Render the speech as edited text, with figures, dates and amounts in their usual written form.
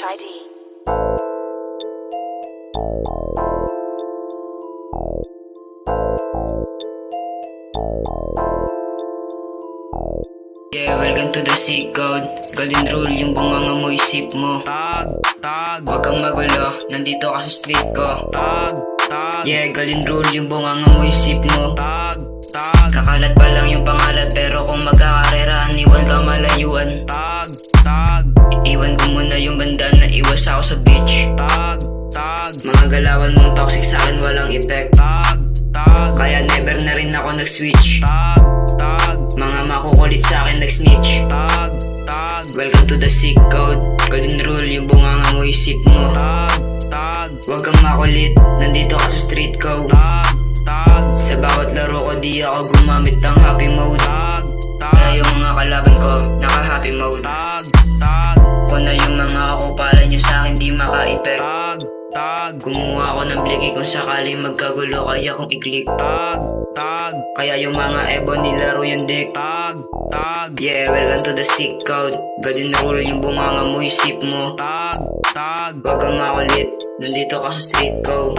HID. Yeah, welcome to the sick code. Golden rule, yung bunganga mo isip mo. Tag, Huwag kang magulo, nandito ka sa street ko. tag, Yeah, golden rule, yung bunganga mo isip mo. tag, Kakalat pa lang yung pangalat, pero kung magkakarerahan, iwan ka malayuan. tag, Iwan ko muna yung banda na iwas ako sa beach. tag, Mga galawan mong toxic sa akin walang effect. Kaya never na rin ako nag-switch. Mga makukulit sa akin nag-snitch. Welcome to the sick code. Golden rule, yung bunganga mo isip mo. Huwag kang makulit, nandito ka sa street ko. Sa bawat laro ko di ako gumamit ng happy mode. Kaya yung mga kalaban ko naka happy mode. Kung na yung mga kakupalan nyo sa akin di maka-effect. Kumuha ako ng bliki kung sakaling magkagulo kaya kong i-click. Kaya yung mga ebon nilaro yung dick. Yeah, welcome to the sick code. Golden rule, yung bunganga mo isip mo. Huwag kang makulit, nandito ka sa street ko.